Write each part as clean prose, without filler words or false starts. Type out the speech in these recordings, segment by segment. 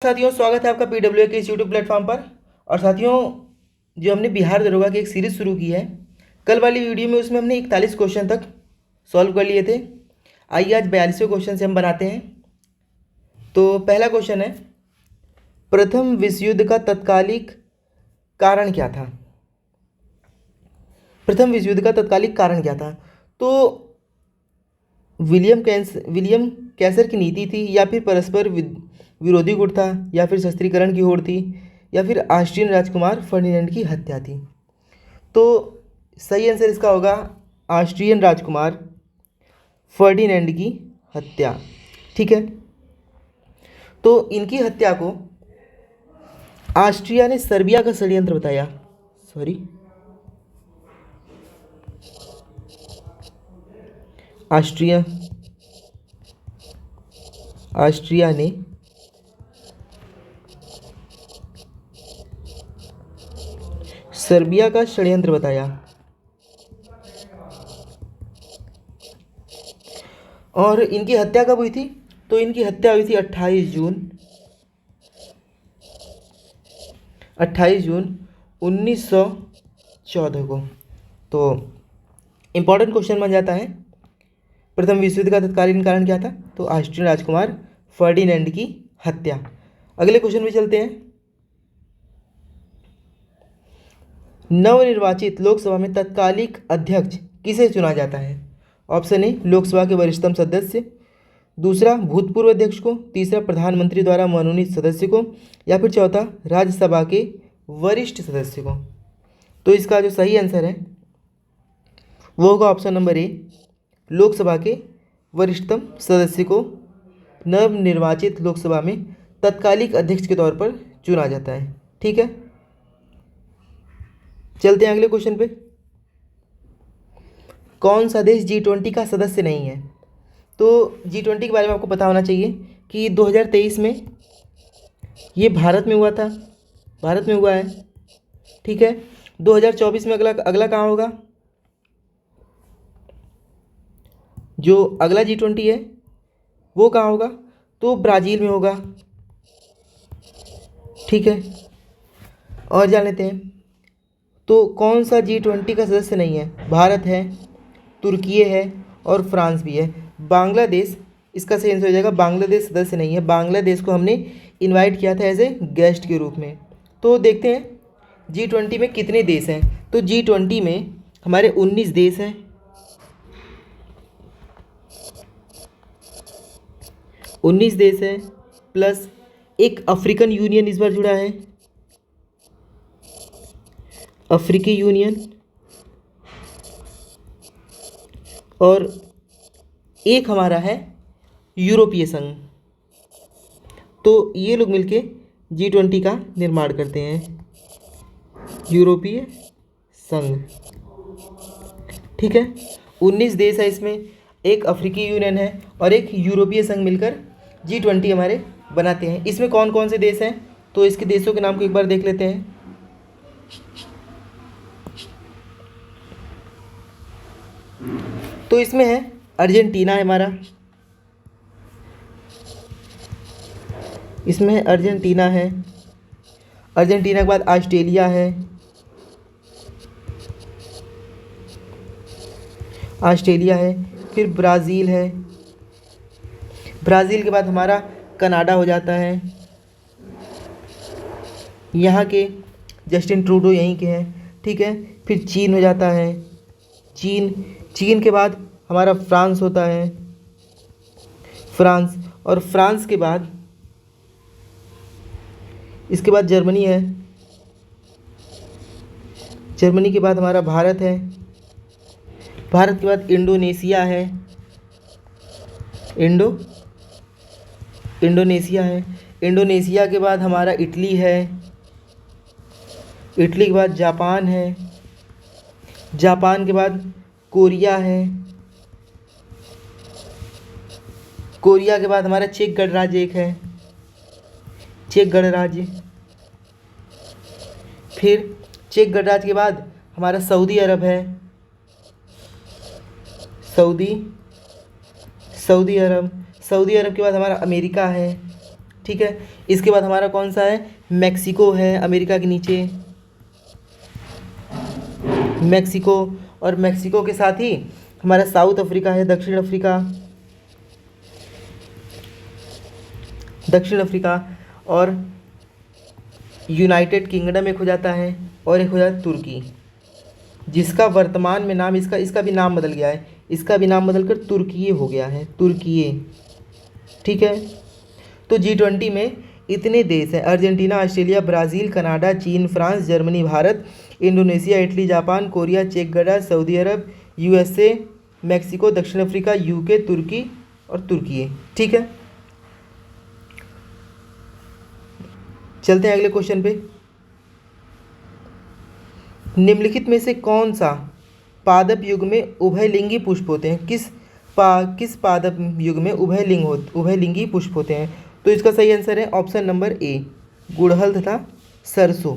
साथियों, स्वागत है आपका पीडब्ल्यू के इस यूट्यूब प्लेटफॉर्म पर। और साथियों, जो हमने बिहार दरोगा की एक सीरीज़ शुरू की है, कल वाली वीडियो में उसमें हमने 41 क्वेश्चन तक सॉल्व कर लिए थे। आइए आज 42वें क्वेश्चन से हम बनाते हैं। तो पहला क्वेश्चन है, प्रथम विश्व युद्ध का तत्कालिक कारण क्या था? प्रथम विश्व युद्ध का तत्कालिक कारण क्या था? तो विलियम कैसर की नीति थी, या फिर परस्पर विरोधी गुट था, या फिर शस्त्रीकरण की होड़ थी, या फिर ऑस्ट्रियन राजकुमार फर्डिनेंड की हत्या थी? तो सही आंसर इसका होगा ऑस्ट्रियन राजकुमार फर्डिनेंड की हत्या। ठीक है, तो इनकी हत्या को ऑस्ट्रिया ने सर्बिया का षड्यंत्र बताया। ऑस्ट्रिया ने सर्बिया का षड्यंत्र बताया। और इनकी हत्या कब हुई थी? तो इनकी हत्या हुई थी 28 जून 1914 को। तो इम्पॉर्टेंट क्वेश्चन बन जाता है, प्रथम विश्व युद्ध का तत्कालीन कारण क्या था? तो ऑस्ट्रियन राजकुमार फर्डिनेंड की हत्या। अगले क्वेश्चन में चलते हैं। नवनिर्वाचित लोकसभा में तत्कालिक अध्यक्ष किसे चुना जाता है? ऑप्शन ए लोकसभा के वरिष्ठतम सदस्य, दूसरा भूतपूर्व अध्यक्ष को, तीसरा प्रधानमंत्री द्वारा मनोनीत सदस्य को, या फिर चौथा राज्यसभा के वरिष्ठ सदस्य को। तो इसका जो सही आंसर है वो होगा ऑप्शन नंबर ए, लोकसभा के वरिष्ठतम सदस्य को नवनिर्वाचित लोकसभा में तत्कालिक अध्यक्ष के तौर पर चुना जाता है। ठीक है, चलते हैं अगले क्वेश्चन पे। कौन सा देश G20 का सदस्य नहीं है? तो G20 के बारे में आपको पता होना चाहिए कि 2023 में ये भारत में हुआ था, भारत में हुआ है। ठीक है, 2024 में अगला कहाँ होगा? जो अगला G20 है वो कहाँ होगा? तो ब्राज़ील में होगा। ठीक है, और जान लेते हैं। तो कौन सा G20 का सदस्य नहीं है? भारत है, तुर्की है और फ्रांस भी है। बांग्लादेश इसका सही आंसर हो जाएगा, बांग्लादेश सदस्य नहीं है। बांग्लादेश को हमने इनवाइट किया था एज ए गेस्ट के रूप में। तो देखते हैं G20 में कितने देश हैं। तो G20 में हमारे 19 देश हैं। 19 देश है, प्लस एक अफ्रीकन यूनियन इस बार जुड़ा है, अफ्रीकी यूनियन, और एक हमारा है यूरोपीय संघ। तो ये लोग मिलके G20 का निर्माण करते हैं, यूरोपीय संघ। ठीक है, 19 देश है इसमें, एक अफ्रीकी यूनियन है और एक यूरोपीय संघ मिलकर G20 हमारे बनाते हैं। इसमें कौन कौन से देश हैं? तो इसके देशों के नाम को एक बार देख लेते हैं। तो इसमें है अर्जेंटीना है हमारा, इसमें अर्जेंटीना है। अर्जेंटीना के बाद ऑस्ट्रेलिया है, फिर ब्राज़ील है। ब्राज़ील के बाद हमारा कनाडा हो जाता है, यहाँ के जस्टिन ट्रूडो यहीं के हैं। ठीक है, फिर चीन हो जाता है, चीन के बाद हमारा फ्रांस होता है, और फ्रांस के बाद इसके बाद जर्मनी है, जर्मनी के बाद हमारा भारत है, भारत के बाद इंडोनेशिया है, इंडोनेशिया के बाद हमारा इटली है, इटली के बाद जापान है, जापान के बाद कोरिया है, कोरिया के बाद हमारा चेक गणराज्य एक है, चेक गणराज्य। फिर चेक गणराज्य के बाद हमारा सऊदी अरब है, सऊदी अरब के बाद हमारा अमेरिका है, ठीक है। इसके बाद हमारा कौन सा है, मैक्सिको है अमेरिका के नीचे, मैक्सिको। और मैक्सिको के साथ ही हमारा साउथ अफ्रीका है, दक्षिण अफ्रीका, दक्षिण अफ्रीका। और यूनाइटेड किंगडम एक हो जाता है, और एक हो जाता है तुर्की, जिसका वर्तमान में नाम इसका भी नाम बदल गया है, इसका भी नाम बदलकर तुर्की हो गया है, तुर्की। ठीक है। तो G20 में इतने देश हैं, अर्जेंटीना, ऑस्ट्रेलिया, ब्राज़ील, कनाडा, चीन, France, Germany, Bharat, Indonesia, Italy, Japan, Korea, चेक गणराज्य, सऊदी अरब, USA, मैक्सिको, दक्षिण अफ्रीका, UK, तुर्की और तुर्की। ठीक है। चलते हैं अगले क्वेश्चन पे। निम्नलिखित में से कौन सा पादप युग में उभयलिंगी पुष्प होते हैं? किस पादप युग में उभयलिंगी पुष्प होते हैं? तो इसका सही आंसर है ऑप्शन नंबर ए, गुड़हल तथा सरसों।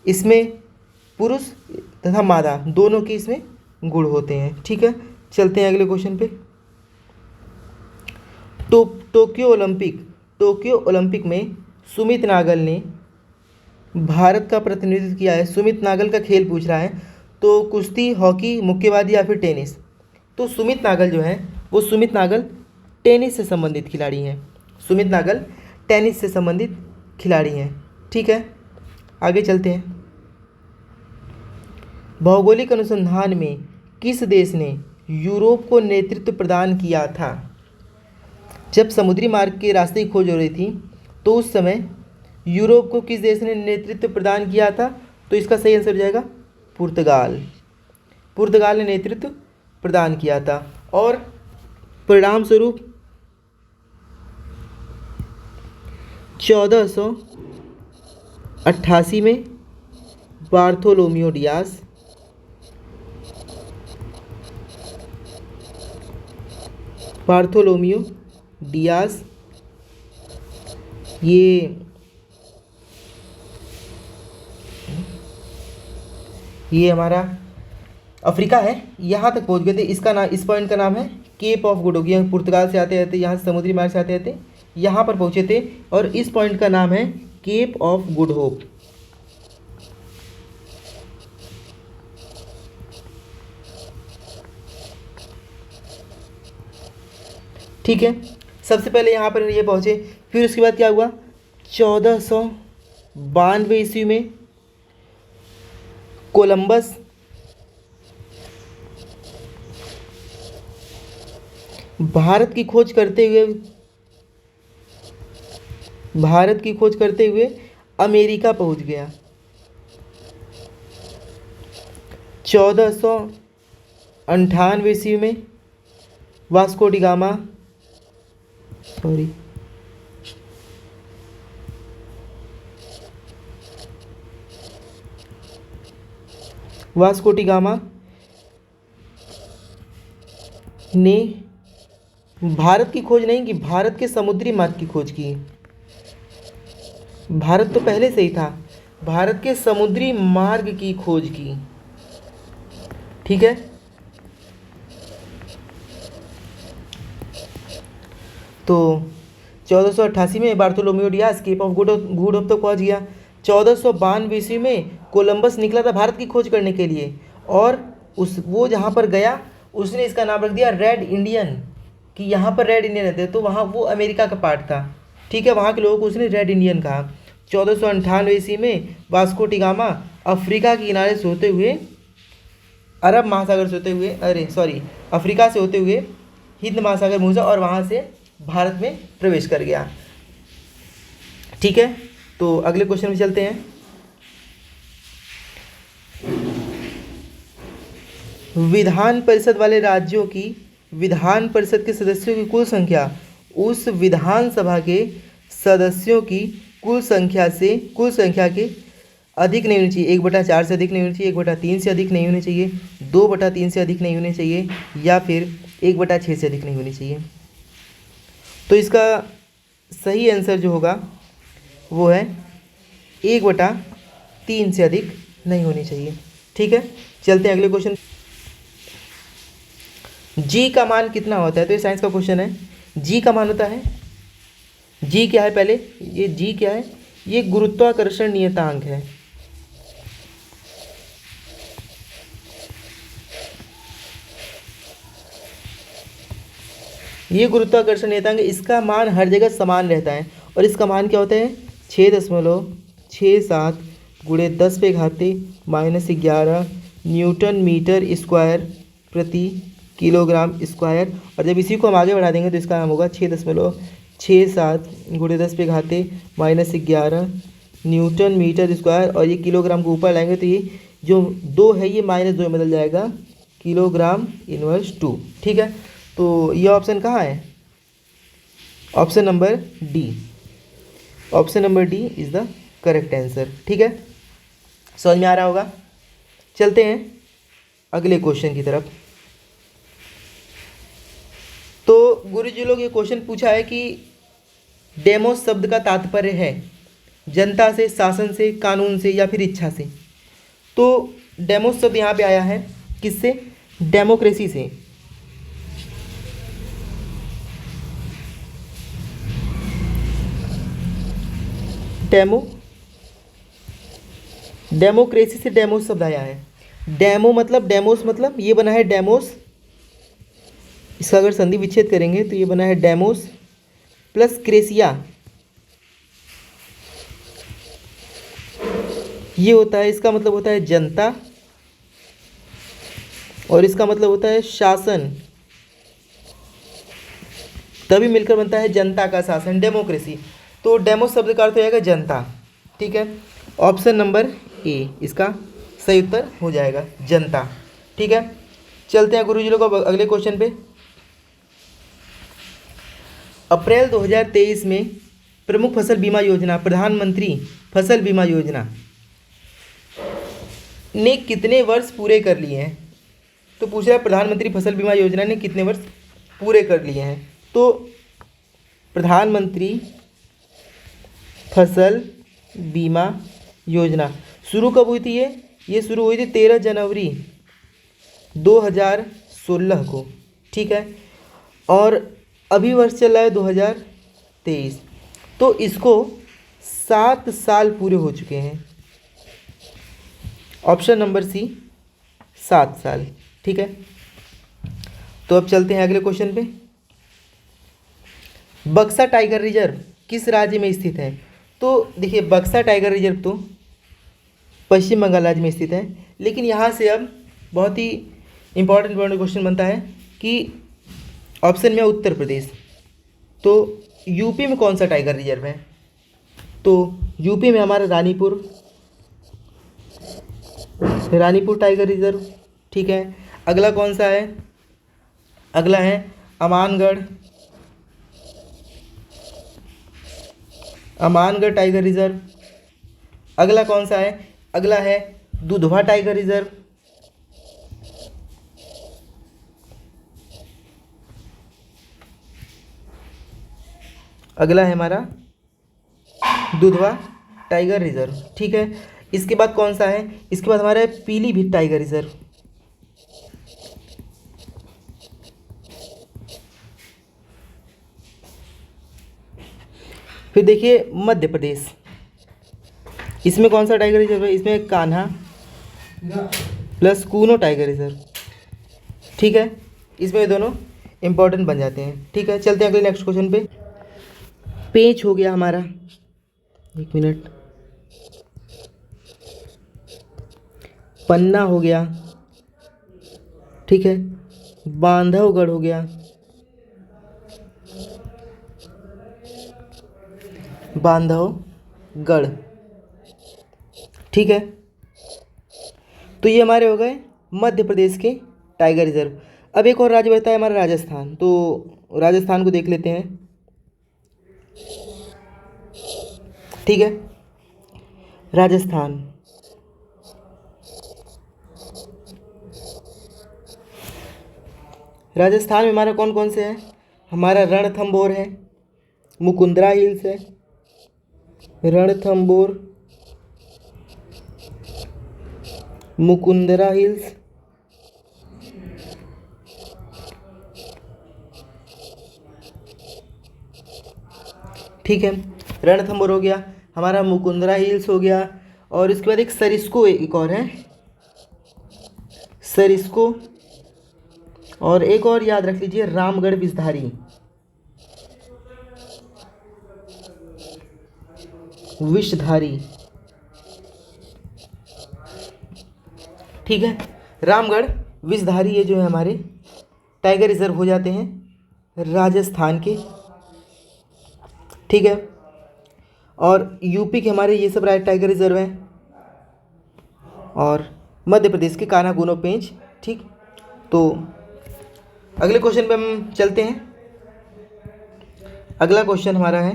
इसमें पुरुष तथा मादा दोनों के इसमें गुण होते हैं। ठीक है। चलते हैं अगले क्वेश्चन पे। टोक्यो ओलंपिक में सुमित नागल ने भारत का प्रतिनिधित्व किया है। सुमित नागल का खेल पूछ रहा है, तो कुश्ती, हॉकी, मुक्केबाजी या फिर टेनिस? तो सुमित नागल जो है वो सुमित नागल टेनिस से संबंधित खिलाड़ी हैं, सुमित नागल टेनिस से संबंधित खिलाड़ी हैं। ठीक है। आगे चलते हैं। भौगोलिक अनुसंधान में किस देश ने यूरोप को नेतृत्व प्रदान किया था? जब समुद्री मार्ग के रास्ते की खोज हो रही थी तो उस समय यूरोप को किस देश ने नेतृत्व प्रदान किया था? तो इसका सही आंसर हो जाएगा पुर्तगाल। पुर्तगाल ने नेतृत्व प्रदान किया था। और परिणाम स्वरूप 1488 में बार्थोलोमियो डियास ये हमारा अफ्रीका है, यहाँ तक पहुँच गए थे। इस पॉइंट का नाम है केप ऑफ गुड होप। ये पुर्तगाल से आते आते यहाँ से समुद्री मार्ग से आते आते यहाँ पर पहुँचे थे, और इस पॉइंट का नाम है केप ऑफ गुड होप। ठीक है। सबसे पहले यहाँ पर ये पहुँचे, फिर उसके बाद क्या हुआ, 1492 ईस्वी में कोलंबस भारत की खोज करते हुए अमेरिका पहुंच गया। 1498 ईस्वी में वास्को डी गामा ने भारत की खोज नहीं की, भारत के समुद्री मार्ग की खोज की। भारत तो पहले से ही था, भारत के समुद्री मार्ग की खोज की। ठीक है। तो 1488 में Bartolomeu Dias Cape of Good Hope तक पहुंच गया। 1492 ईस्वी में कोलंबस निकला था भारत की खोज करने के लिए, और वो जहाँ पर गया उसने इसका नाम रख दिया रेड इंडियन, कि यहाँ पर रेड इंडियन रहते, तो वहाँ वो अमेरिका का पार्ट था। ठीक है। वहाँ के लोगों को उसने रेड इंडियन कहा। 1498 ईस्वी में वास्को डी गामा अफ्रीका के किनारे से होते हुए अरब महासागर से होते हुए अफ्रीका से होते हुए हिंद महासागर पहुंचा और वहाँ से भारत में प्रवेश कर गया। ठीक है। तो अगले क्वेश्चन में चलते हैं। विधान परिषद वाले राज्यों की विधान परिषद के सदस्यों की कुल संख्या उस विधानसभा के सदस्यों की कुल संख्या के अधिक नहीं होनी चाहिए। 1/4 से अधिक नहीं होनी चाहिए, 1/3 से अधिक नहीं होनी चाहिए, 2/3 से अधिक नहीं होनी चाहिए, या फिर 1/6 से अधिक नहीं होनी चाहिए। तो इसका सही आंसर जो होगा वो है 1/3 से अधिक नहीं होनी चाहिए। ठीक है। चलते हैं अगले क्वेश्चन। जी का मान कितना होता है? तो ये साइंस का क्वेश्चन है। जी का मान होता है जी क्या है पहले, ये जी क्या है, ये गुरुत्वाकर्षण नियतांक है। ये गुरुत्वाकर्षण नियतांक, इसका मान हर जगह समान रहता है और इसका मान क्या होता है 6.67 गुणे 10 पे घाते -11 न्यूटन मीटर स्क्वायर प्रति किलोग्राम स्क्वायर। और जब इसी को हम आगे बढ़ा देंगे तो इसका नाम होगा 6.67 गुणे 10 पे घाते -11 न्यूटन मीटर स्क्वायर। और ये किलोग्राम को ऊपर लाएंगे तो ये जो 2 है ये -2 में बदल जाएगा, किलोग्राम इनवर्स 2। ठीक है, तो ये ऑप्शन कहाँ है, option number D. Option number D is the correct answer. ठीक है, समझ में आ रहा होगा। चलते हैं अगले क्वेश्चन की तरफ। तो गुरुजी लोग ये क्वेश्चन पूछा है कि डेमोस शब्द का तात्पर्य है जनता से, शासन से, कानून से या फिर इच्छा से। तो डेमोस शब्द यहाँ पे आया है किससे, डेमोक्रेसी से। डेमोक्रेसी से डेमोस शब्द आया है। डेमो मतलब, डेमोस मतलब ये बना है डेमोस, इसका अगर संधि विच्छेद करेंगे तो ये बना है डेमोस प्लस क्रेसिया, ये होता है, इसका मतलब होता है जनता और इसका मतलब होता है शासन, तभी मिलकर बनता है जनता का शासन, डेमोक्रेसी। तो डेमोस शब्द का अर्थ हो जाएगा जनता। ठीक है, ऑप्शन नंबर ए इसका सही उत्तर हो जाएगा, जनता। ठीक है, चलते हैं गुरुजी लोग अगले क्वेश्चन पे। अप्रैल 2023 में प्रमुख फसल बीमा योजना, प्रधानमंत्री फसल बीमा योजना ने कितने वर्ष पूरे कर लिए हैं। तो पूछ रहा है प्रधानमंत्री फसल बीमा योजना ने कितने वर्ष पूरे कर लिए हैं। तो प्रधानमंत्री फसल बीमा योजना शुरू कब हुई थी, ये शुरू हुई थी 13 जनवरी 2016 को। ठीक है, और अभी वर्ष चल रहा है 2023, तो इसको 7 साल पूरे हो चुके हैं। ऑप्शन नंबर सी 7 साल। ठीक है, तो अब चलते हैं अगले क्वेश्चन पे। बक्सा टाइगर रिजर्व किस राज्य में स्थित है। तो देखिए बक्सा टाइगर रिजर्व तो पश्चिम बंगाल राज्य में स्थित है, लेकिन यहाँ से अब बहुत ही इंपॉर्टेंट क्वेश्चन बनता है कि ऑप्शन में उत्तर प्रदेश, तो यूपी में कौन सा टाइगर रिजर्व है। तो यूपी में हमारा रानीपुर टाइगर रिजर्व। ठीक है, अगला कौन सा है, अगला है अमानगढ़ टाइगर रिजर्व। अगला कौन सा है, अगला है दुधवा टाइगर रिजर्व। अगला है हमारा दुधवा टाइगर रिजर्व। ठीक है, इसके बाद कौन सा है, इसके बाद हमारा है पीलीभीत टाइगर रिजर्व। फिर देखिए मध्य प्रदेश, इसमें कौन सा टाइगर रिजर्व है, इसमें Kanha plus Kuno tiger reserve. ठीक है, इसमें दोनों इंपॉर्टेंट बन जाते हैं। ठीक है, चलते हैं अगले नेक्स्ट क्वेश्चन पे। पेंच हो गया हमारा, एक मिनट, पन्ना हो गया। ठीक है, बांधवगढ़ हो गया, बांधवगढ़। ठीक है, तो ये हमारे हो गए मध्य प्रदेश के टाइगर रिजर्व। अब एक और राज्य बचता है हमारा राजस्थान, तो राजस्थान को देख लेते हैं। ठीक है, राजस्थान, राजस्थान में हमारा कौन कौन से है, हमारा रणथंभौर है, मुकुंदरा हिल्स है, रणथंभौर, मुकुंदरा हिल्स, ठीक है। रणथंभौर हो गया, हमारा मुकुंदरा हिल्स हो गया, और इसके बाद एक सरिस्को एक और है, सरिस्को, और एक और याद रख लीजिए रामगढ़ विषधारी, विषधारी। ठीक है, रामगढ़ विषधारी ये जो है हमारे टाइगर रिजर्व हो जाते हैं राजस्थान के। ठीक है, और यूपी के हमारे ये सब टाइगर रिजर्व हैं, और मध्य प्रदेश के कान्हा गुनो पेंच। ठीक, तो अगले क्वेश्चन पे हम चलते हैं। अगला क्वेश्चन हमारा है,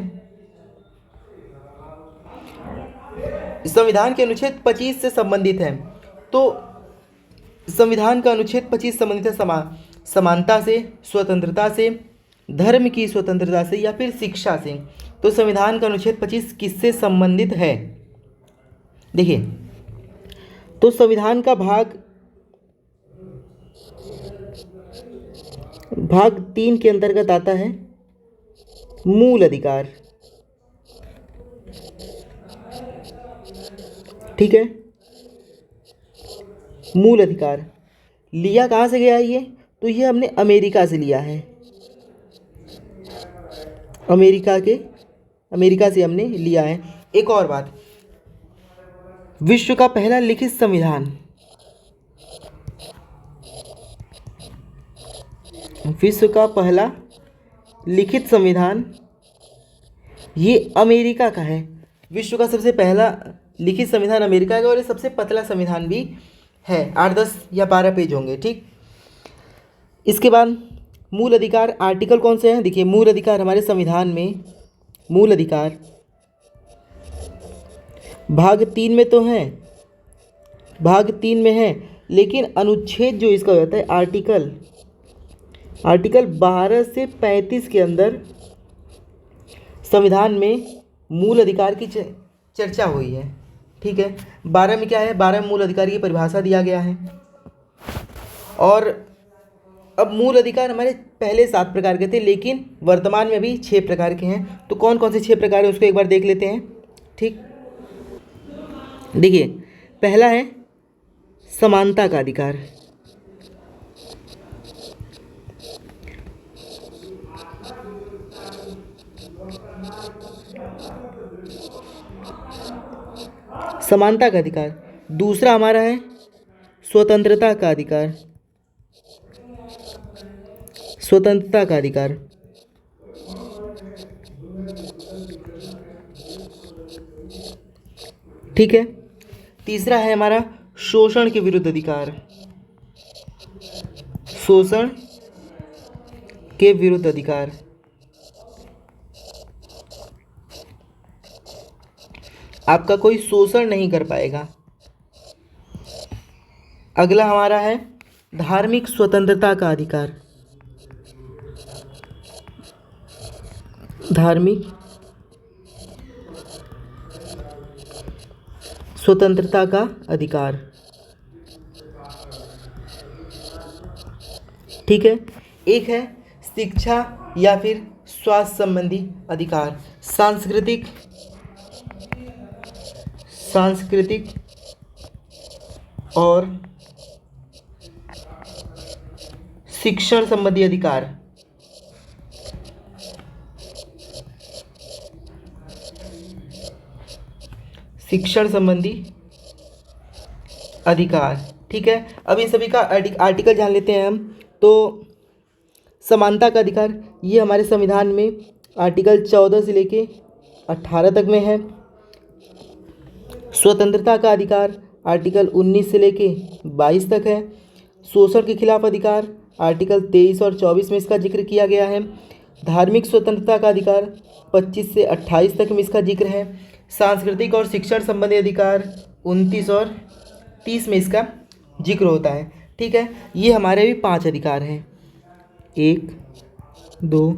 संविधान के अनुच्छेद 25 से संबंधित है। तो संविधान का अनुच्छेद 25 संबंधित है समानता से, स्वतंत्रता से, धर्म की स्वतंत्रता से, या फिर शिक्षा से। तो संविधान का अनुच्छेद 25 किससे संबंधित है? देखिए, तो संविधान का भाग 3 के अंतर्गत आता है मूल अधिकार। ठीक है, मूल अधिकार लिया कहाँ से गया है ये? तो ये हमने अमेरिका से लिया है, अमेरिका से हमने लिया है। एक और बात, विश्व का पहला लिखित संविधान, विश्व का पहला लिखित संविधान ये अमेरिका का है। विश्व का सबसे पहला लिखित संविधान अमेरिका का, और ये सबसे पतला संविधान भी है, 8-10 या 12 पेज होंगे। ठीक, इसके बाद मूल अधिकार आर्टिकल कौन से हैं? देखिए, मूल अधिकार हमारे संविधान में, मूल अधिकार भाग 3 में तो हैं, भाग 3 में है, लेकिन अनुच्छेद जो इसका हो जाता है आर्टिकल 12 से 35 के अंदर संविधान में मूल अधिकार की चर्चा हुई है। ठीक है, 12 में क्या है? 12 में मूल अधिकार की परिभाषा दिया गया है। और अब मूल अधिकार हमारे पहले 7 प्रकार के थे, लेकिन वर्तमान में अभी 6 प्रकार के हैं। तो कौन कौन से 6 प्रकार हैं उसको एक बार देख लेते हैं। ठीक, देखिए, पहला है समानता का अधिकार। समानता का अधिकार। दूसरा हमारा है स्वतंत्रता का अधिकार, स्वतंत्रता का अधिकार। ठीक है, तीसरा है हमारा शोषण के विरुद्ध अधिकार, शोषण के विरुद्ध अधिकार। आपका कोई शोषण नहीं कर पाएगा। अगला हमारा है धार्मिक स्वतंत्रता का अधिकार, धार्मिक स्वतंत्रता का अधिकार। ठीक है, एक है शिक्षा या फिर स्वास्थ्य संबंधी अधिकार, सांस्कृतिक और शिक्षण संबंधी अधिकार। शिक्षण संबंधी अधिकार। ठीक है, अब इन सभी का आर्टिकल जान लेते हैं हम। तो समानता का अधिकार ये हमारे संविधान में आर्टिकल 14 से लेके 18 तक में है। स्वतंत्रता का अधिकार आर्टिकल 19 से लेके 22 तक है। शोषण के खिलाफ अधिकार आर्टिकल 23 और 24 में इसका जिक्र किया गया है। धार्मिक स्वतंत्रता का अधिकार 25 से 28 तक में इसका जिक्र है। सांस्कृतिक और शिक्षण संबंधी अधिकार 29 और 30 में इसका जिक्र होता है। ठीक है, ये हमारे भी 5 अधिकार हैं, 1 2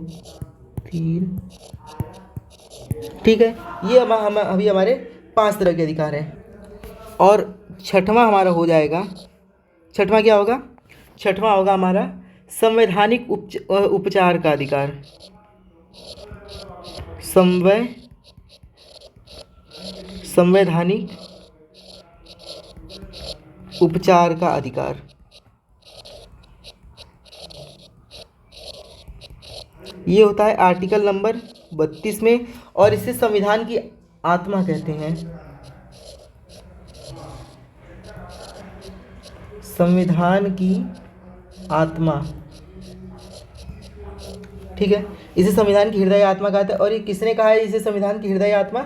3। ठीक है, ये हम अभी हमारे 5 तरह के अधिकार हैं। और छठवां हमारा हो जाएगा, छठवां क्या होगा? छठवां होगा हमारा संवैधानिक उपचार का अधिकार, संवैधानिक उपचार का अधिकार। ये होता है आर्टिकल नंबर 32 में, और इसे संविधान की आत्मा कहते हैं। संविधान की आत्मा, ठीक है, इसे संविधान की हृदय आत्मा कहते हैं। और ये किसने कहा है इसे संविधान की हृदय आत्मा?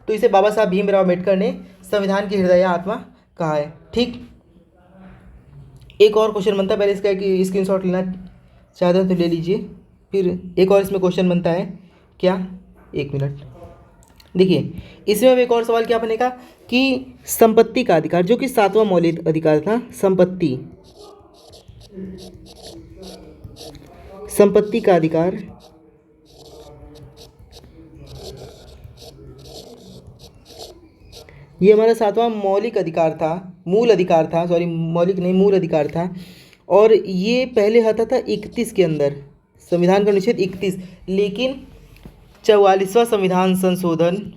तो इसे बाबा साहब भीमराव अम्बेडकर ने संविधान की हृदय आत्मा कहा है। ठीक, एक और क्वेश्चन बनता है, पहले इसका एक स्क्रीनशॉट लेना चाहते हैं तो ले लीजिए, फिर एक और इसमें क्वेश्चन बनता है। क्या? एक मिनट, देखिए इसमें अब एक और सवाल क्या बनेगा कि संपत्ति का अधिकार, जो कि 7वां मौलिक अधिकार था, संपत्ति का अधिकार, ये हमारा 7वां मौलिक अधिकार था, मूल अधिकार था, सॉरी मौलिक नहीं, मूल अधिकार था। और ये पहले आता था 31 के अंदर, संविधान का अनुच्छेद 31, लेकिन 44वां संविधान संशोधन,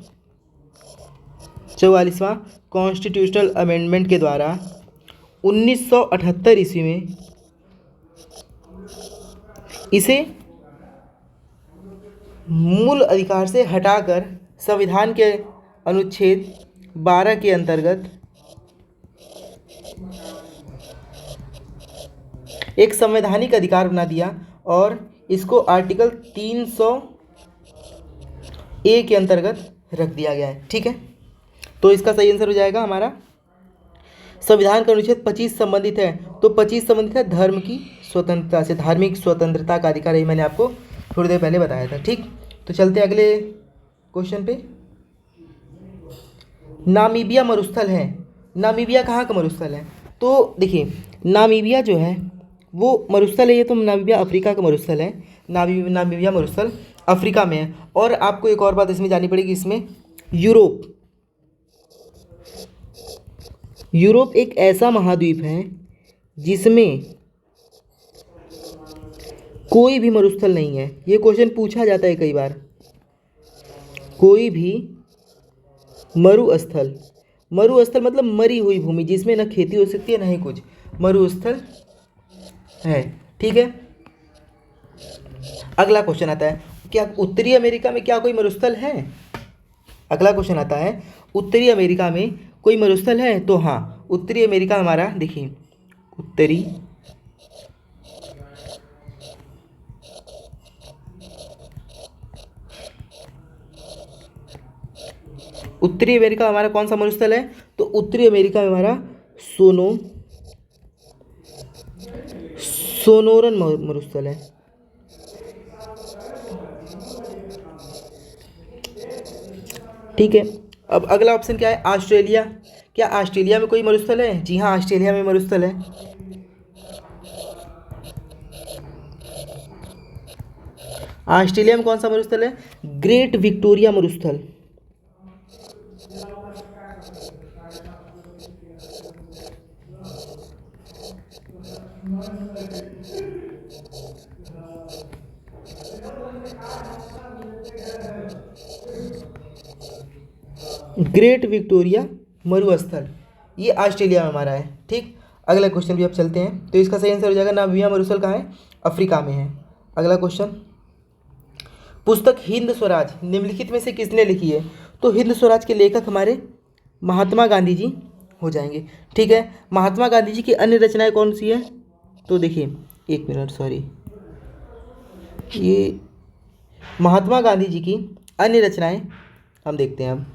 44वां कॉन्स्टिट्यूशनल अमेंडमेंट के द्वारा 1978 ईस्वी में इसे मूल अधिकार से हटाकर संविधान के अनुच्छेद 12 के अंतर्गत एक संवैधानिक अधिकार बना दिया, और इसको आर्टिकल 300A के अंतर्गत रख दिया गया है। ठीक है, तो इसका सही आंसर हो जाएगा हमारा संविधान का अनुच्छेद 25 संबंधित है, तो 25 संबंधित है धर्म की स्वतंत्रता से, धार्मिक स्वतंत्रता का अधिकार, ये मैंने आपको थोड़ी देर पहले बताया था। ठीक, तो चलते अगले क्वेश्चन पे। नामीबिया मरुस्थल है, नामीबिया कहाँ का मरुस्थल है? तो देखिए नामीबिया जो है वो मरुस्थल है, ये तो नामीबिया अफ्रीका का मरुस्थल है, नामीबिया मरुस्थल अफ्रीका में है। और आपको एक और बात इसमें जाननी पड़ेगी, इसमें यूरोप एक ऐसा महाद्वीप है जिसमें कोई भी मरुस्थल नहीं है। ये क्वेश्चन पूछा जाता है कई बार, कोई भी मरुस्थल मतलब मरी हुई भूमि जिसमें न खेती हो सकती है न ही कुछ, मरुस्थल है। ठीक है, अगला क्वेश्चन आता है, क्या उत्तरी अमेरिका में क्या कोई मरुस्थल है? अगला क्वेश्चन आता है, उत्तरी अमेरिका में कोई मरुस्थल है? तो हाँ, उत्तरी अमेरिका हमारा, देखिए उत्तरी अमेरिका हमारा कौन सा मरुस्थल है? तो उत्तरी अमेरिका में हमारा सोनोरन मरुस्थल है। ठीक है, अब अगला ऑप्शन क्या है? ऑस्ट्रेलिया। क्या ऑस्ट्रेलिया में कोई मरुस्थल है? जी हाँ, ऑस्ट्रेलिया में मरुस्थल है। ऑस्ट्रेलिया में कौन सा मरुस्थल है? ग्रेट विक्टोरिया मरुस्थल। ग्रेट विक्टोरिया मरुस्थल, ये ऑस्ट्रेलिया में हमारा है। ठीक, अगला क्वेश्चन भी अब चलते हैं, तो इसका सही आंसर हो जाएगा नामीबिया मरुस्थल कहाँ है? अफ्रीका में है। अगला क्वेश्चन, पुस्तक हिंद स्वराज निम्नलिखित में से किसने लिखी है? तो हिंद स्वराज के लेखक हमारे महात्मा गांधी जी हो जाएंगे। ठीक है, महात्मा गांधी जी की अन्य रचनाएं कौन सी है? तो देखिए एक मिनट, सॉरी, ये महात्मा गांधी जी की अन्य रचनाएं हम देखते हैं अब।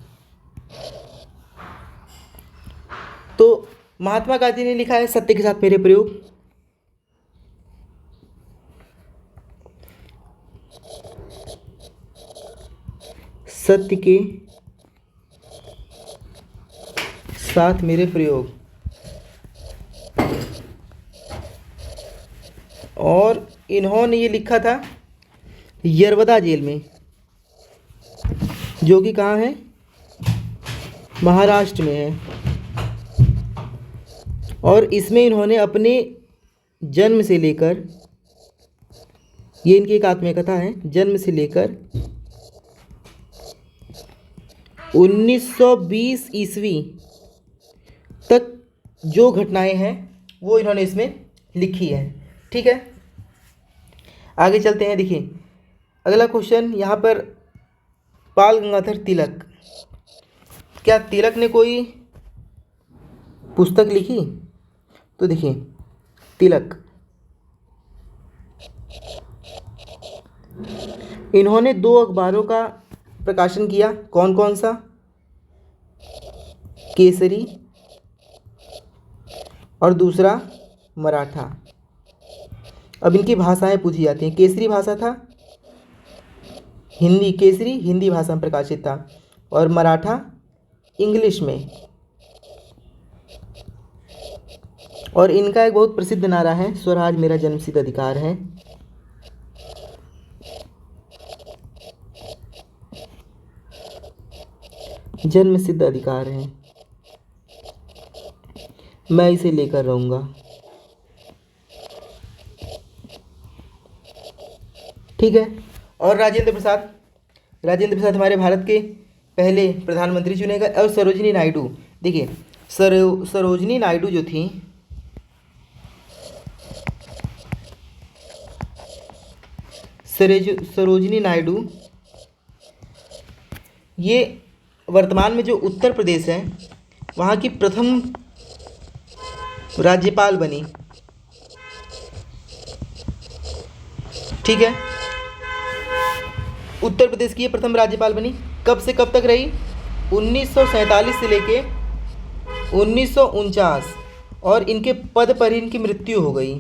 तो महात्मा गांधी ने लिखा है सत्य के साथ मेरे प्रयोग, सत्य के साथ मेरे प्रयोग, और इन्होंने ये लिखा था यरवदा जेल में, जो कि कहाँ है? महाराष्ट्र में है। और इसमें इन्होंने अपने जन्म से लेकर, ये इनकी एक आत्मकथा है, जन्म से लेकर 1920 ईस्वी तक जो घटनाएं हैं वो इन्होंने इसमें लिखी है। ठीक है, आगे चलते हैं। देखिए अगला क्वेश्चन यहाँ पर, बाल गंगाधर तिलक, क्या तिलक ने कोई पुस्तक लिखी? तो देखिए तिलक, इन्होंने 2 अखबारों का प्रकाशन किया। कौन कौन सा? केसरी और दूसरा मराठा। अब इनकी भाषाएं पूछी जाती हैं। केसरी भाषा था हिंदी, केसरी हिंदी भाषा में प्रकाशित था, और मराठा इंग्लिश में। और इनका एक बहुत प्रसिद्ध नारा है, स्वराज मेरा जन्मसिद्ध अधिकार है। जन्मसिद्ध अधिकार है, मैं इसे लेकर रहूंगा। ठीक है, और राजेंद्र प्रसाद, राजेंद्र प्रसाद हमारे भारत के पहले प्रधानमंत्री चुने गए। और सरोजिनी नायडू, देखिए सरोजिनी नायडू जो थी, सरोजिनी नायडू ये वर्तमान में जो उत्तर प्रदेश है वहाँ की प्रथम राज्यपाल बनी। ठीक है, उत्तर प्रदेश की ये प्रथम राज्यपाल बनी। कब से कब तक रही? 1947 से लेके 1949, और इनके पद पर ही इनकी मृत्यु हो गई।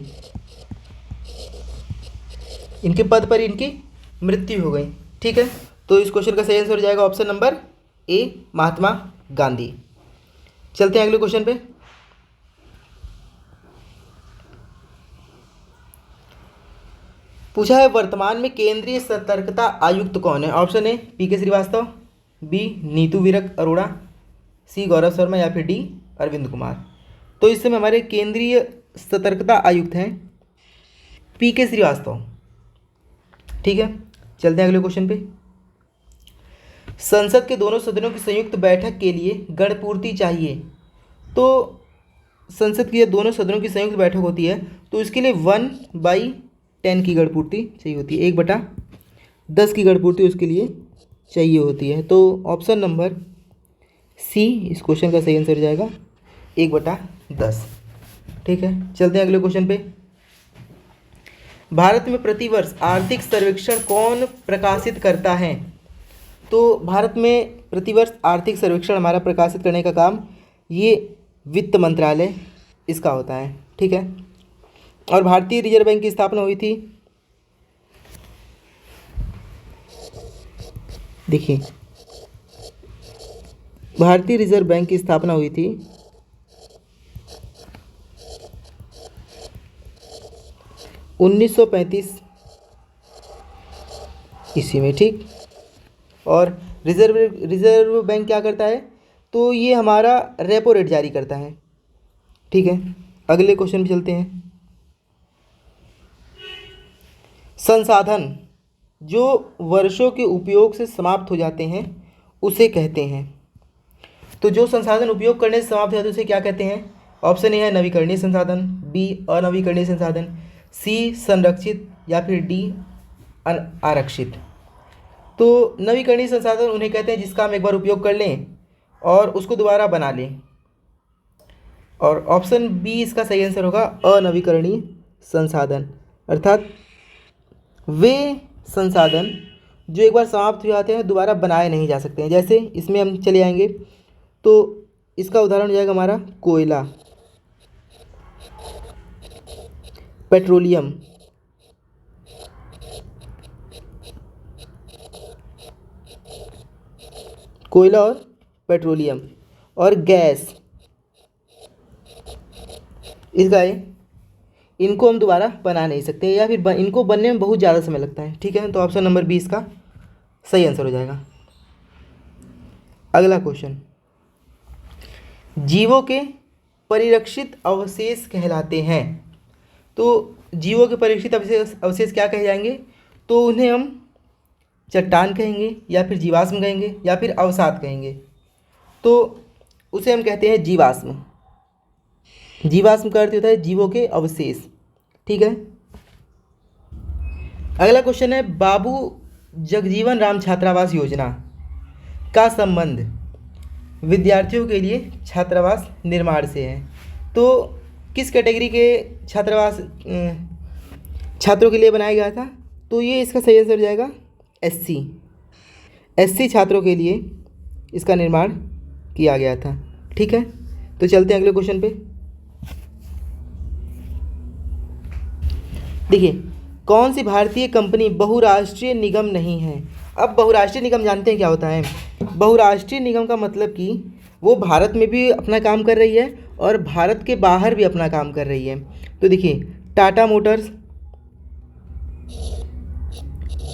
इनके पद पर इनकी मृत्यु हो गई। ठीक है, तो इस क्वेश्चन का सही आंसर हो जाएगा option number A, Mahatma Gandhi. चलते हैं अगले क्वेश्चन पे। पूछा है वर्तमान में केंद्रीय सतर्कता आयुक्त कौन है? Option A P K Srivastava, B Neetu Virk Arora, C Gaurav Sharma, या फिर डी अरविंद कुमार। तो इस समय हमारे केंद्रीय सतर्कता आयुक्त हैं पीके श्रीवास्तव। ठीक है, चलते हैं अगले क्वेश्चन पे। संसद के दोनों सदनों की संयुक्त बैठक के लिए गणपूर्ति चाहिए। तो संसद की जब दोनों सदनों की संयुक्त बैठक होती है तो इसके लिए 1/10 की गणपूर्ति चाहिए होती है। 1/10 की गणपूर्ति उसके लिए चाहिए होती है। तो ऑप्शन नंबर सी इस क्वेश्चन का सही आंसर हो जाएगा, 1/10। ठीक है, चलते हैं अगले क्वेश्चन पे। भारत में प्रतिवर्ष आर्थिक सर्वेक्षण कौन प्रकाशित करता है? तो भारत में प्रतिवर्ष आर्थिक सर्वेक्षण हमारा प्रकाशित करने का काम ये वित्त मंत्रालय इसका होता है। ठीक है, और भारतीय रिजर्व बैंक की स्थापना हुई थी, देखिए भारतीय रिजर्व बैंक की स्थापना हुई थी 1935 ईस्वी में। ठीक, और रिजर्व बैंक क्या करता है? तो ये हमारा रेपो रेट जारी करता है। ठीक है, अगले क्वेश्चन पे चलते हैं। संसाधन जो वर्षों के उपयोग से समाप्त हो जाते हैं उसे कहते हैं। तो जो संसाधन उपयोग करने से समाप्त हो जाते हैं उसे क्या कहते हैं? ऑप्शन ए है नवीकरणीय संसाधन, बी अनवीकरणीय संसाधन, सी संरक्षित, या फिर डी आरक्षित। तो नवीकरणीय संसाधन उन्हें कहते हैं जिसका हम एक बार उपयोग कर लें और उसको दोबारा बना लें, और ऑप्शन बी इसका सही आंसर होगा, अनवीकरणीय संसाधन। अर्थात वे संसाधन जो एक बार समाप्त हो जाते हैं दोबारा बनाए नहीं जा सकते हैं। जैसे इसमें हम चले आएंगे तो इसका उदाहरण हो जाएगा हमारा कोयला, पेट्रोलियम, कोयला और पेट्रोलियम, और गैस, इसका इनको हम दोबारा बना नहीं सकते, या फिर इनको बनने में बहुत ज़्यादा समय लगता है। ठीक है, तो ऑप्शन नंबर बी इसका सही आंसर हो जाएगा। अगला क्वेश्चन, जीवों के परिरक्षित अवशेष कहलाते हैं। तो जीवों के परिरक्षित अवशेष क्या कहे जाएंगे? तो उन्हें हम चट्टान कहेंगे या फिर जीवाश्म कहेंगे या फिर अवसाद कहेंगे। तो उसे हम कहते हैं जीवाश्म। जीवाश्म का अर्थ होता है जीवों के अवशेष। ठीक है। अगला क्वेश्चन है, बाबू जगजीवन राम छात्रावास योजना का संबंध विद्यार्थियों के लिए छात्रावास निर्माण से है। तो किस कैटेगरी के छात्रावास छात्रों के लिए बनाया गया था? तो ये इसका सही आंसर हो जाएगा एससी छात्रों के लिए इसका निर्माण किया गया था। ठीक है। तो चलते हैं अगले क्वेश्चन पे। देखिए, कौन सी भारतीय कंपनी बहुराष्ट्रीय निगम नहीं है? अब बहुराष्ट्रीय निगम जानते हैं क्या होता है? बहुराष्ट्रीय निगम का मतलब कि वो भारत में भी अपना काम कर रही है और भारत के बाहर भी अपना काम कर रही है। तो देखिए, टाटा मोटर्स,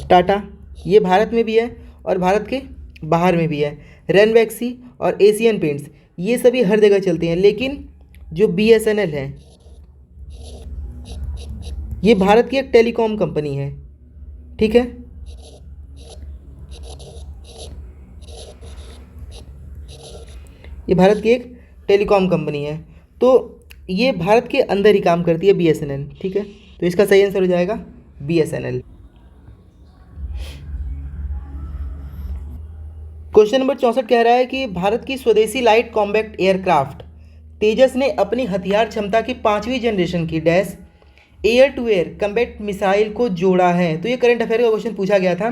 टाटा ये भारत में भी है और भारत के बाहर में भी है। रेनवैक्सी और एशियन पेंट्स ये सभी हर जगह चलते हैं, लेकिन जो बीएसएनएल है ये भारत की एक टेलीकॉम कंपनी है। ठीक है। ये भारत की एक टेलीकॉम कंपनी है, तो ये भारत के अंदर ही काम करती है बीएसएनएल। ठीक है। तो इसका सही आंसर हो जाएगा बीएसएनएल। क्वेश्चन नंबर 64 कह रहा है कि भारत की स्वदेशी लाइट कॉम्बैक्ट एयरक्राफ्ट तेजस ने अपनी हथियार क्षमता की 5वीं जनरेशन की dash air to air combat missile को जोड़ा है। तो ये करंट अफेयर का क्वेश्चन पूछा गया था।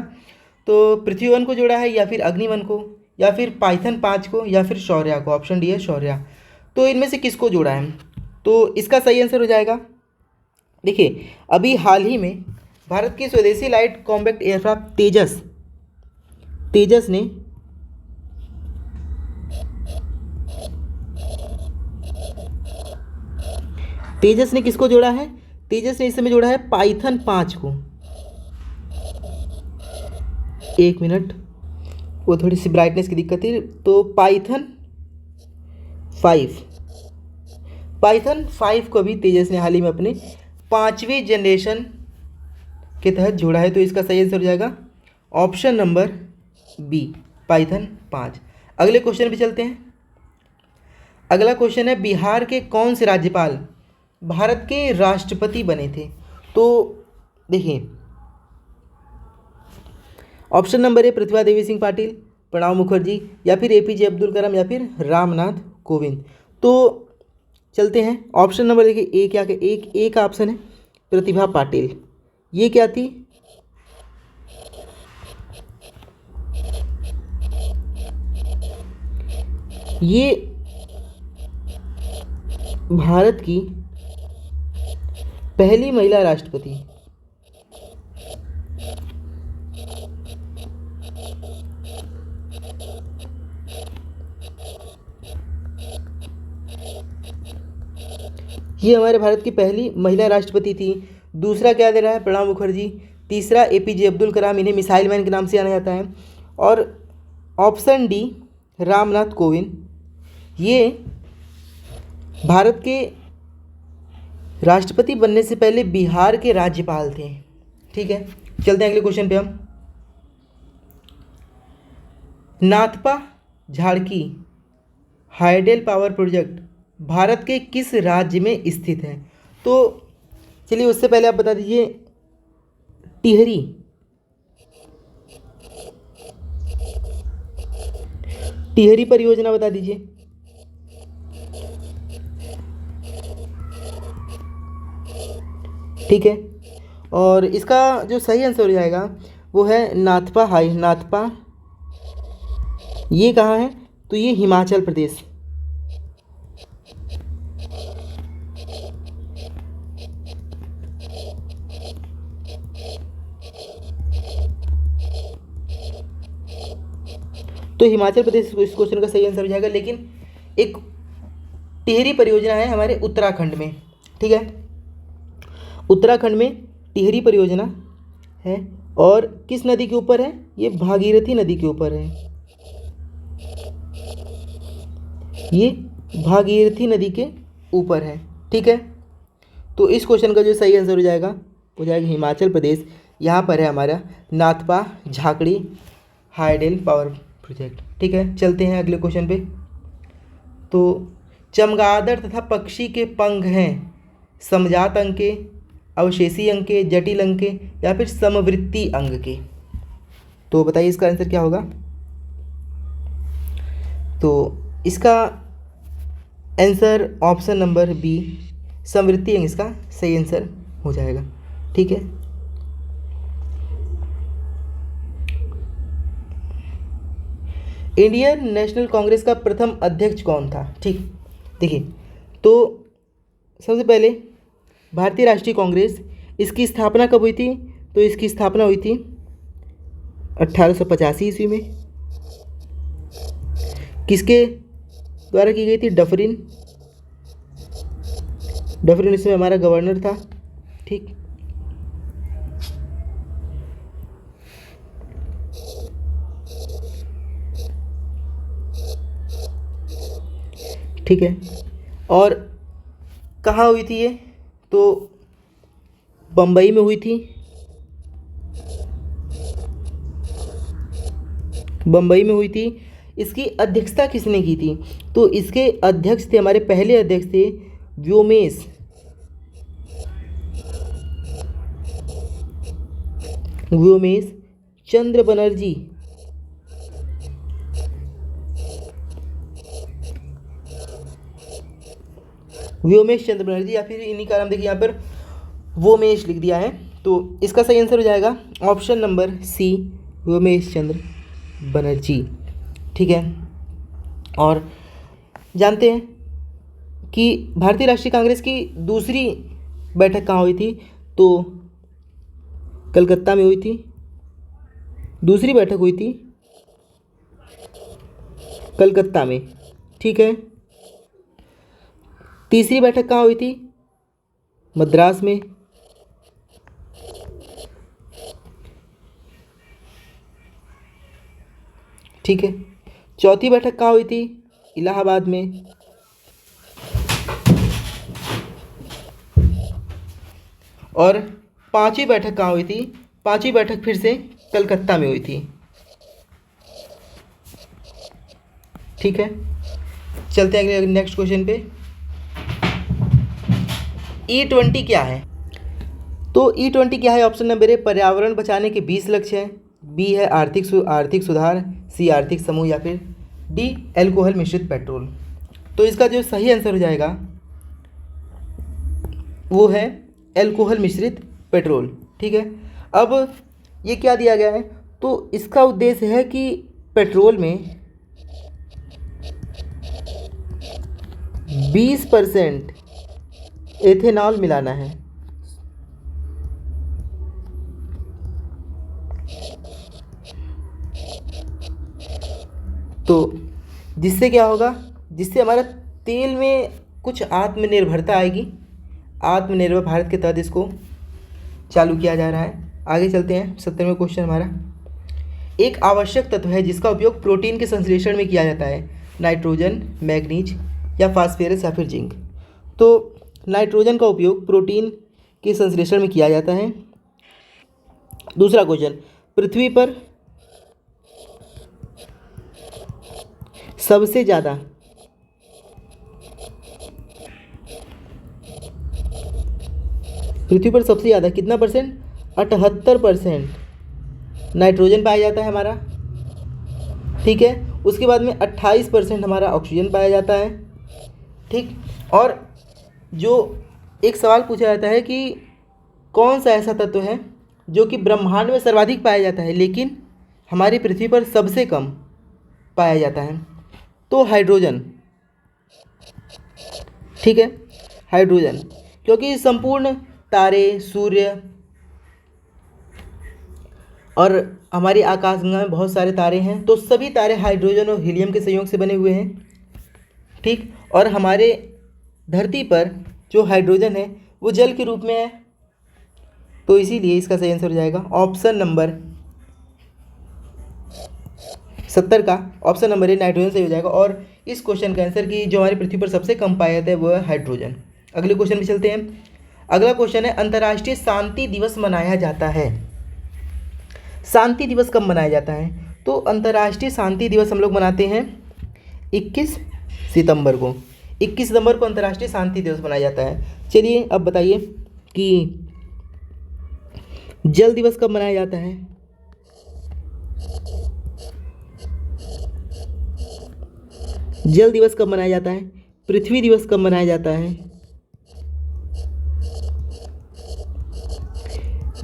तो पृथ्वी 1 को जोड़ा है या फिर अग्नि 1 को या फिर पाइथन 5 को या फिर शौर्या को। ऑप्शन डी है शौर्या। तो इनमें से किसको जोड़ा है? तो इसका सही आंसर हो जाएगा, देखिए, अभी हाल ही में भारत की स्वदेशी लाइट कॉम्बैक्ट एयरक्राफ्ट तेजस ने किसको जोड़ा है? तेजस ने इस समय जोड़ा है पाइथन 5 को। एक मिनट, वो थोड़ी सी ब्राइटनेस की दिक्कत थी। तो पाइथन 5 को भी तेजस ने हाल ही में अपने 5वीं जनरेशन के तहत जोड़ा है। तो इसका सही आंसर हो जाएगा ऑप्शन नंबर बी, पाइथन 5। अगले क्वेश्चन पे चलते हैं। अगला क्वेश्चन है, बिहार के कौन से राज्यपाल भारत के राष्ट्रपति बने थे? तो देखिए, option number A Pratibha Devi Singh Patil, Pranab Mukherjee या फिर एपीजे अब्दुल कलाम या फिर रामनाथ कोविंद। तो चलते हैं ऑप्शन नंबर, देखिए ए क्या के एक का ऑप्शन है प्रतिभा पाटिल। ये क्या थी? ये भारत की पहली महिला राष्ट्रपति। ये हमारे भारत की पहली महिला राष्ट्रपति थी। दूसरा क्या दे रहा है? प्रणब मुखर्जी। तीसरा एपीजे अब्दुल कलाम, इन्हें मिसाइल मैन के नाम से जाना जाता है। और ऑप्शन डी रामनाथ कोविंद, ये भारत के राष्ट्रपति बनने से पहले बिहार के राज्यपाल थे। ठीक है। चलते हैं अगले क्वेश्चन पे हम। नाथपा झाड़की हाइडल पावर प्रोजेक्ट भारत के किस राज्य में स्थित है? तो चलिए उससे पहले आप बता दीजिए, टिहरी परियोजना बता दीजिए। ठीक है। और इसका जो सही आंसर हो जाएगा वो है नाथपा। ये कहाँ है? तो ये हिमाचल प्रदेश। तो हिमाचल प्रदेश इस क्वेश्चन का सही आंसर हो जाएगा। लेकिन एक टिहरी परियोजना है हमारे उत्तराखंड में। ठीक है। उत्तराखंड में टिहरी परियोजना है और किस नदी के ऊपर है? ये भागीरथी नदी के ऊपर है। ये भागीरथी नदी के ऊपर है। ठीक है। तो इस क्वेश्चन का जो सही आंसर हो जाएगा हिमाचल प्रदेश। यहाँ पर है हमारा Nathpa Jhakri hydel power project. ठीक है, चलते हैं अगले क्वेश्चन पे। तो चमगादड़ तथा पक्षी के पंख हैं समजात अंग के, अवशेषी अंग के, जटिल अंग के या फिर समवृत्ति अंग के। तो बताइए इसका आंसर क्या होगा। तो इसका आंसर ऑप्शन नंबर बी समवृत्ति अंग इसका सही आंसर हो जाएगा। ठीक है, इंडियन नेशनल कांग्रेस का प्रथम अध्यक्ष कौन था। ठीक, देखिए तो सबसे पहले भारतीय राष्ट्रीय कांग्रेस, इसकी स्थापना कब हुई थी। तो इसकी स्थापना हुई थी 1885 ईस्वी में। किसके द्वारा की गई थी। डफरिन इसमें हमारा गवर्नर था। ठीक, ठीक है, और कहाँ हुई थी ये। तो बम्बई में हुई थी। बम्बई में हुई थी। इसकी अध्यक्षता किसने की थी। तो इसके अध्यक्ष थे, हमारे पहले अध्यक्ष थे व्योमेश चंद्र बनर्जी। व्योमेश चंद्र बनर्जी, या फिर इन्हीं का नाम देखिए यहाँ पर व्योमेश लिख दिया है। तो इसका सही आंसर हो जाएगा ऑप्शन नंबर सी व्योमेश चंद्र बनर्जी। ठीक है, और जानते हैं कि भारतीय राष्ट्रीय कांग्रेस की दूसरी बैठक कहाँ हुई थी। तो कलकत्ता में हुई थी, दूसरी बैठक हुई थी कलकत्ता में। ठीक है, तीसरी बैठक कहाँ हुई थी। मद्रास में। ठीक है, चौथी बैठक कहाँ हुई थी। इलाहाबाद में। और पांचवी बैठक कहाँ हुई थी। पांचवी बैठक फिर से कलकत्ता में हुई थी। ठीक है, चलते हैं अगले नेक्स्ट क्वेश्चन पे। E20 क्या है। तो E20 क्या है। ऑप्शन नंबर ए पर्यावरण बचाने के 20 लक्ष्य हैं, बी है आर्थिक सुधार, सी आर्थिक समूह, या फिर डी अल्कोहल मिश्रित पेट्रोल। तो इसका जो सही आंसर हो जाएगा वो है अल्कोहल मिश्रित पेट्रोल। ठीक है, अब ये क्या दिया गया है। तो इसका उद्देश्य है कि पेट्रोल में 20% एथेनॉल मिलाना है। तो जिससे क्या होगा, जिससे हमारा तेल में कुछ आत्मनिर्भरता आएगी। आत्मनिर्भर भारत के तहत इसको चालू किया जा रहा है। आगे चलते हैं। 70वें क्वेश्चन हमारा, एक आवश्यक तत्व है जिसका उपयोग प्रोटीन के संश्लेषण में किया जाता है। नाइट्रोजन, मैग्नीज या फास्फोरस या फिर जिंक। तो नाइट्रोजन का उपयोग प्रोटीन के संश्लेषण में किया जाता है। दूसरा क्वेश्चन, पृथ्वी पर सबसे ज़्यादा कितना परसेंट। 78% नाइट्रोजन पाया जाता है हमारा। ठीक है, उसके बाद में 28% हमारा ऑक्सीजन पाया जाता है। ठीक, और जो एक सवाल पूछा जाता है कि कौन सा ऐसा तत्व है जो कि ब्रह्मांड में सर्वाधिक पाया जाता है लेकिन हमारी पृथ्वी पर सबसे कम पाया जाता है। तो हाइड्रोजन। ठीक है, हाइड्रोजन, क्योंकि संपूर्ण तारे, सूर्य और हमारी आकाशगंगा में बहुत सारे तारे हैं, तो सभी तारे हाइड्रोजन और हीलियम के संयोग से बने हुए हैं। ठीक, और हमारे धरती पर जो हाइड्रोजन है वो जल के रूप में है। तो इसीलिए इसका सही आंसर हो जाएगा ऑप्शन नंबर 70 का ऑप्शन नंबर ए नाइट्रोजन सही हो जाएगा। और इस क्वेश्चन का आंसर कि जो हमारी पृथ्वी पर सबसे कम पाया जाता है वो है हाइड्रोजन। अगले क्वेश्चन में चलते हैं। अगला क्वेश्चन है, अंतर्राष्ट्रीय शांति दिवस मनाया जाता है शांति दिवस कब मनाया जाता है? तो अंतर्राष्ट्रीय शांति दिवस हम लोग मनाते हैं 21 सितंबर को। 21 सितंबर को अंतर्राष्ट्रीय शांति दिवस मनाया जाता है। चलिए अब बताइए कि जल दिवस कब मनाया जाता है? जल दिवस कब मनाया जाता है? पृथ्वी दिवस कब मनाया जाता है?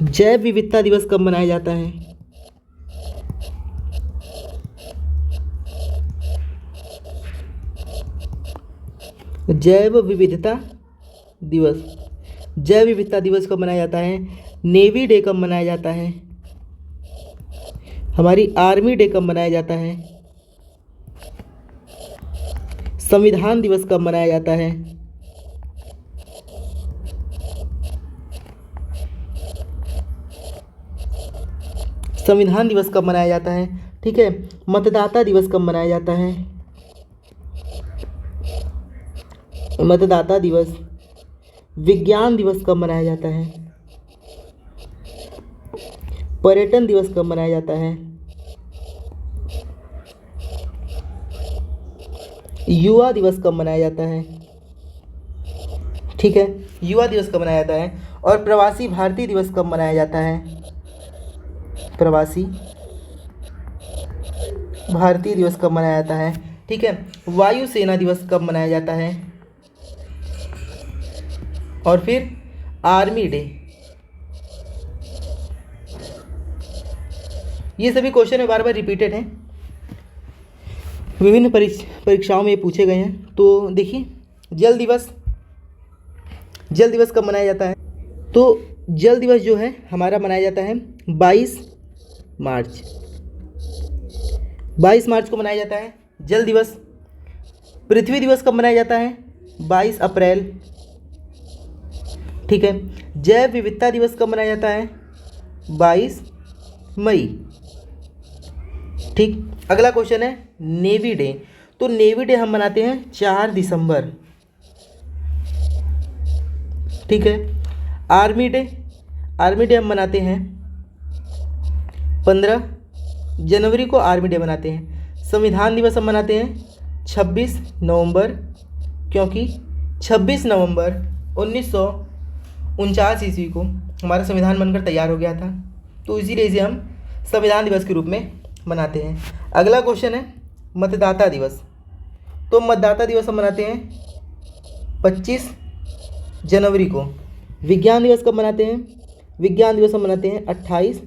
जैव विविधता दिवस कब मनाया जाता है? जैव विविधता दिवस, जैव विविधता दिवस कब मनाया जाता है? नेवी डे कब मनाया जाता है? हमारी आर्मी डे कब मनाया जाता है? संविधान दिवस कब मनाया जाता है? संविधान दिवस कब मनाया जाता है? ठीक है। मतदाता दिवस कब मनाया जाता है? मतदाता दिवस। विज्ञान दिवस कब मनाया जाता है? पर्यटन दिवस कब मनाया जाता है? युवा दिवस कब मनाया जाता है? ठीक है, युवा दिवस कब मनाया जाता है? और प्रवासी भारतीय दिवस कब मनाया जाता है? प्रवासी भारतीय दिवस कब मनाया जाता है? ठीक है। वायुसेना दिवस कब मनाया जाता है? और फिर आर्मी डे। ये सभी क्वेश्चन में बार बार रिपीटेड हैं, विभिन्न परीक्षाओं में ये पूछे गए हैं। तो देखिए, जल दिवस, जल दिवस कब मनाया जाता है? तो जल दिवस जो है हमारा मनाया जाता है 22 मार्च। 22 मार्च को मनाया जाता है जल दिवस। पृथ्वी दिवस कब मनाया जाता है? 22 अप्रैल। ठीक है। जैव विविधता दिवस कब मनाया जाता है? 22 मई। ठीक। अगला क्वेश्चन है नेवी डे। तो नेवी डे हम मनाते हैं 4 दिसंबर। ठीक है। आर्मी डे, आर्मी डे हम मनाते हैं 15 जनवरी को आर्मी डे मनाते हैं। संविधान दिवस हम मनाते हैं 26 नवंबर, क्योंकि 26 नवंबर 1949 ईस्वी को हमारा संविधान बनकर तैयार हो गया था, तो इसीलिए इसे हम संविधान दिवस के रूप में मनाते हैं। अगला क्वेश्चन है मतदाता दिवस। तो मतदाता दिवस हम मनाते हैं 25 जनवरी को। विज्ञान दिवस कब मनाते हैं? विज्ञान दिवस हम मनाते हैं 28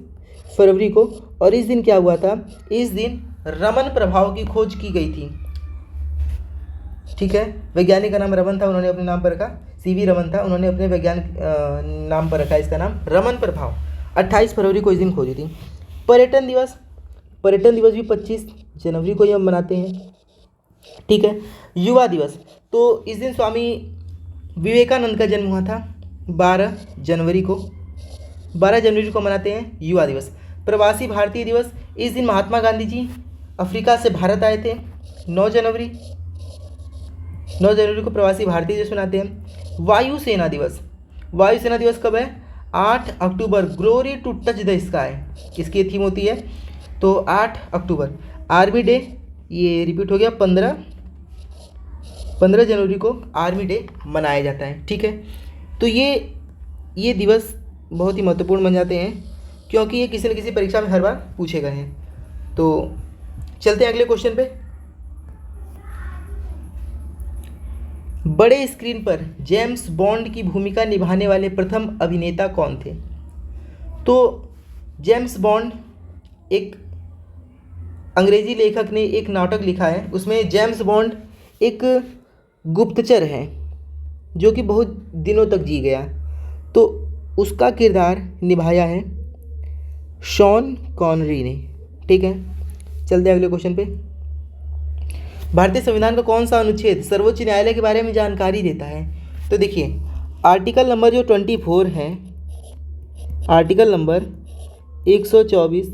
फरवरी को। और इस दिन क्या हुआ था? इस दिन रमन प्रभाव की खोज की गई थी। ठीक है। वैज्ञानिक का नाम रमन था, उन्होंने अपने नाम पर रखा, सीवी रमन था, उन्होंने अपने वैज्ञानिक नाम पर रखा इसका नाम रमन प्रभाव। 28 फरवरी को इस दिन खोजी थी। पर्यटन दिवस, पर्यटन दिवस भी 25 जनवरी को ही हम मनाते हैं। ठीक है। युवा दिवस, तो इस दिन स्वामी विवेकानंद का जन्म हुआ था 12 जनवरी को। 12 जनवरी को मनाते हैं युवा दिवस। प्रवासी भारतीय दिवस, इस दिन महात्मा गांधी जी अफ्रीका से भारत आए थे। 9 जनवरी को प्रवासी भारतीय दिवस मनाते हैं। वायुसेना दिवस, वायुसेना दिवस कब है? 8 अक्टूबर। Glory to touch the sky इसकी थीम होती है, तो 8 अक्टूबर। आर्मी डे, ये रिपीट हो गया, 15 जनवरी को आर्मी डे मनाया जाता है। ठीक है। तो ये दिवस बहुत ही महत्वपूर्ण बन जाते हैं, क्योंकि ये किसी न किसी परीक्षा में हर बार पूछे गए हैं। तो चलते हैं अगले क्वेश्चन पे। बड़े स्क्रीन पर जेम्स बॉन्ड की भूमिका निभाने वाले प्रथम अभिनेता कौन थे? तो जेम्स बॉन्ड, एक अंग्रेजी लेखक ने एक नाटक लिखा है, उसमें जेम्स बॉन्ड एक गुप्तचर है जो कि बहुत दिनों तक जी गया, तो उसका किरदार निभाया है शॉन कॉनरी ने। ठीक है। चलते हैं अगले क्वेश्चन पे। भारतीय संविधान का कौन सा अनुच्छेद सर्वोच्च न्यायालय के बारे में जानकारी देता है? तो देखिए, आर्टिकल नंबर जो 24 है, आर्टिकल नंबर 124,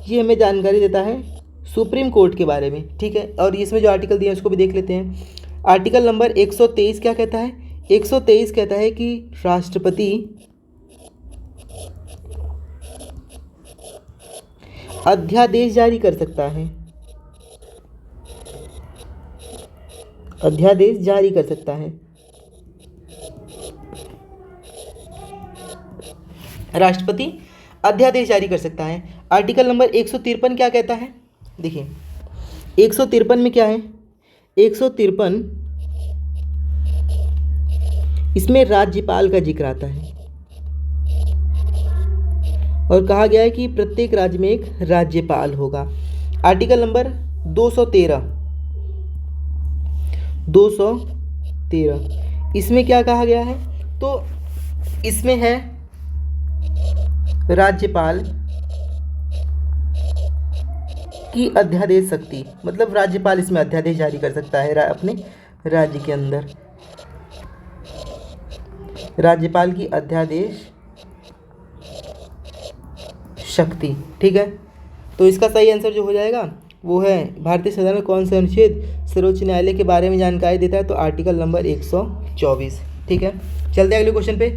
ये हमें जानकारी देता है सुप्रीम कोर्ट के बारे में। ठीक है। और इसमें जो आर्टिकल दिए हैं उसको भी देख लेते हैं। आर्टिकल नंबर 123 क्या कहता है? 123 कहता है कि अध्यादेश जारी कर सकता है? अध्यादेश जारी कर सकता है। राष्ट्रपति अध्यादेश जारी कर सकता है। आर्टिकल नंबर 153 क्या कहता है? देखिए 153 में क्या है? 153 इसमें राज्यपाल का जिक्र आता है और कहा गया है कि प्रत्येक राज्य में एक राज्यपाल होगा। आर्टिकल नंबर 213 इसमें क्या कहा गया है? तो इसमें है राज्यपाल की अध्यादेश शक्ति, मतलब राज्यपाल इसमें अध्यादेश जारी कर सकता है अपने राज्य के अंदर। राज्यपाल की अध्यादेश शक्ति, ठीक है। तो इसका सही आंसर जो हो जाएगा वो है भारतीय संविधान में कौन सा अनुच्छेद सर्वोच्च न्यायालय के बारे में जानकारी देता है? तो आर्टिकल नंबर 124, ठीक है। चलते हैं अगले क्वेश्चन पे।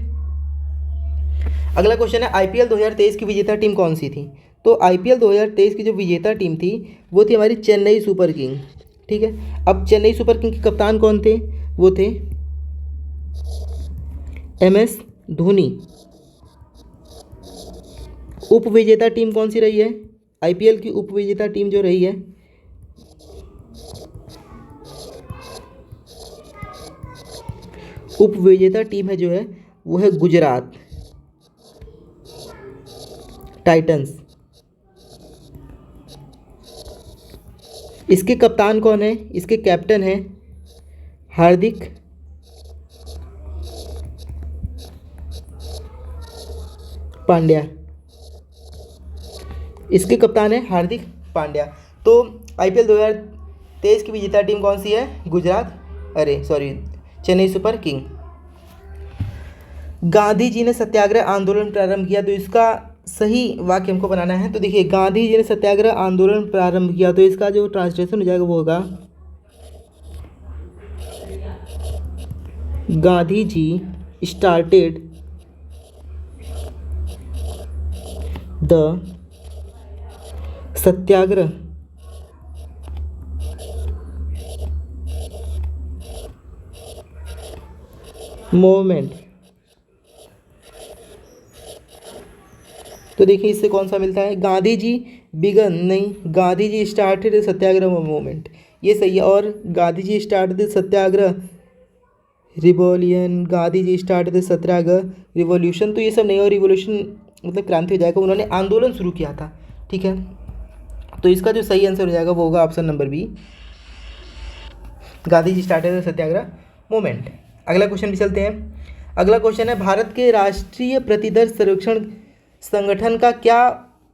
अगला क्वेश्चन है आईपीएल 2023 की विजेता टीम कौन सी थी? तो आईपीएल 2023 की जो विजेता टीम थी वो थी हमारी चेन्नई सुपर किंग, ठीक है। अब चेन्नई सुपर किंग के कप्तान कौन थे? वो थे MS धोनी। उप विजेता टीम कौन सी रही है? आईपीएल की उप विजेता टीम जो रही है उप विजेता टीम है जो है वो है गुजरात टाइटंस। इसके कप्तान कौन है? इसके कैप्टन है हार्दिक पांड्या। इसके कप्तान है हार्दिक पांड्या। तो आईपीएल 2023 की विजेता टीम कौन सी है? Chennai super king. गांधी जी ने सत्याग्रह आंदोलन प्रारंभ किया, तो इसका सही वाक्य हमको बनाना है। तो देखिए गांधी जी ने सत्याग्रह आंदोलन प्रारंभ किया, तो इसका जो ट्रांसलेशन हो जाएगा वो होगा Gandhi ji started the Satyagraha movement. तो देखिए इससे कौन सा मिलता है? गांधी जी बिगन नहीं, गांधी जी स्टार्टेड सत्याग्रह मूवमेंट, ये सही है। और गांधी जी स्टार्टेड सत्याग्रह रिवॉल्यूशन, गांधी जी स्टार्टेड सत्याग्रह रिवॉल्यूशन, तो ये सब नहीं। और रिवॉल्यूशन मतलब क्रांति हो जाएगा, उन्होंने आंदोलन शुरू किया था, ठीक है। तो इसका जो सही आंसर हो जाएगा वो होगा option number B, Gandhi ji started सत्याग्रह मूवमेंट। अगला क्वेश्चन भी चलते हैं। अगला क्वेश्चन है भारत के राष्ट्रीय प्रतिदर सर्वेक्षण संगठन का क्या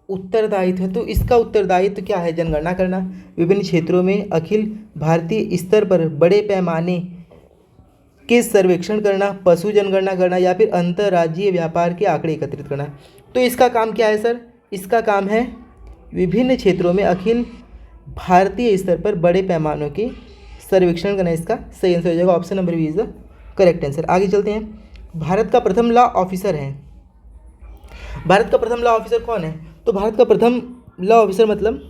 उत्तरदायित्व है? तो इसका उत्तरदायित्व क्या है? जनगणना करना, विभिन्न क्षेत्रों में अखिल भारतीय स्तर पर बड़े पैमाने के सर्वेक्षण करना, पशु जनगणना करना, या फिर अंतर्राज्यीय व्यापार के आंकड़े एकत्रित करना। तो इसका काम क्या है सर? इसका काम है विभिन्न क्षेत्रों में अखिल भारतीय स्तर पर बड़े पैमानों के सर्वेक्षण करना। इसका सही आंसर हो जाएगा option number B is the correct answer. आगे चलते हैं। भारत का प्रथम लॉ ऑफिसर है, भारत का प्रथम लॉ ऑफिसर कौन है? तो भारत का प्रथम लॉ ऑफिसर मतलब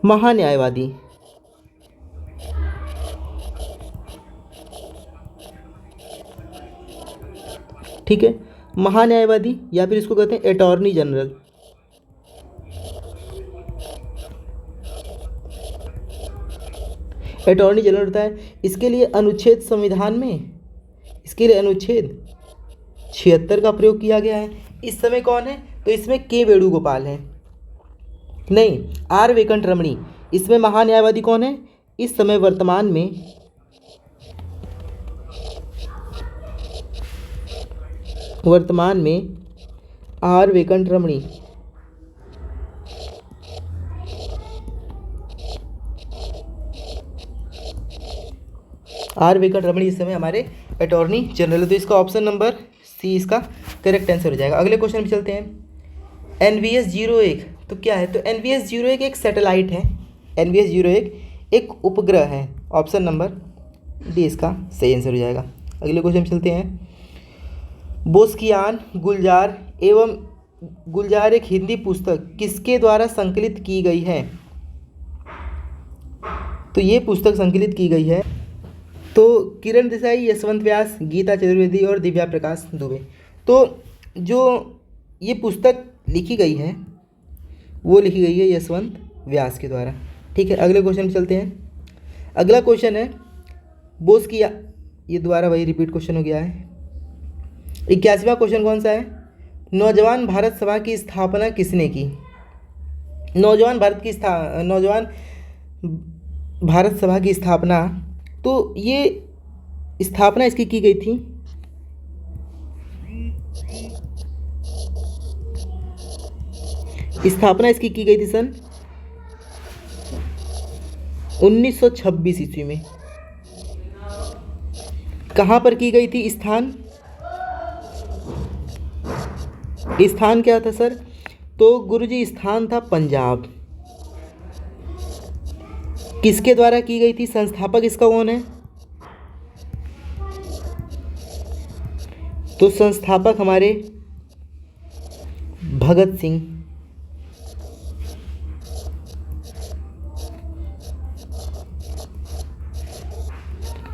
महान्यायवादी, ठीक है, महान्यायवादी, या फिर इसको कहते हैं अटॉर्नी जनरल। अटॉर्नी जनरल होता है। इसके लिए अनुच्छेद संविधान में, इसके लिए अनुच्छेद 76 का प्रयोग किया गया है। इस समय कौन है? तो इसमें के वेणुगोपाल है, नहीं आर वेंकट रमणी। इसमें महान्यायवादी कौन है? इस समय वर्तमान में are Venkat Ramani. Are Venkat रमणी इस समय हमारे अटॉर्नी जनरल है। तो इसका ऑप्शन नंबर सी इसका करेक्ट आंसर हो जाएगा। अगले क्वेश्चन पे चलते हैं। NVS 01 तो क्या है? तो NVS 01 एक सैटेलाइट है, NVS 01 एक उपग्रह है। ऑप्शन नंबर डी इसका सही आंसर हो जाएगा। अगले क्वेश्चन पे चलते हैं। बोस्कियान, गुलजार एवं गुलजार एक हिंदी पुस्तक किसके द्वारा संकलित की गई है? तो ये पुस्तक संकलित की गई है तो किरण देसाई, यशवंत व्यास, गीता चतुर्वेदी और दिव्या प्रकाश दुबे। तो जो ये पुस्तक लिखी गई है वो लिखी गई है यशवंत व्यास के द्वारा। ठीक है, अगले क्वेश्चन पे चलते हैं। अगला क्वेश्चन है बोस की ये दोबारा वही रिपीट क्वेश्चन हो गया है। 81वां क्वेश्चन कौन सा है? नौजवान भारत सभा की स्थापना किसने की? नौजवान भारत सभा की स्थापना, तो ये स्थापना इसकी की गई थी सन 1926 ईस्वी में। कहाँ पर की गई थी? स्थान क्या था सर? तो गुरुजी स्थान था पंजाब। किसके द्वारा की गई थी? संस्थापक इसका कौन है? तो संस्थापक हमारे भगत सिंह।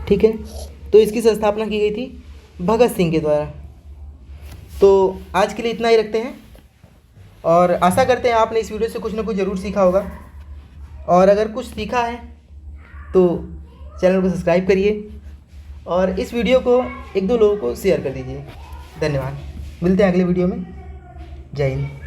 ठीक है, तो इसकी संस्थापना की गई थी भगत सिंह के द्वारा। तो आज के लिए इतना ही रखते हैं और आशा करते हैं आपने इस वीडियो से कुछ ना कुछ ज़रूर सीखा होगा। और अगर कुछ सीखा है तो चैनल को सब्सक्राइब करिए और इस वीडियो को 1-2 लोगों को शेयर कर दीजिए। धन्यवाद, मिलते हैं अगले वीडियो में। जय हिंद।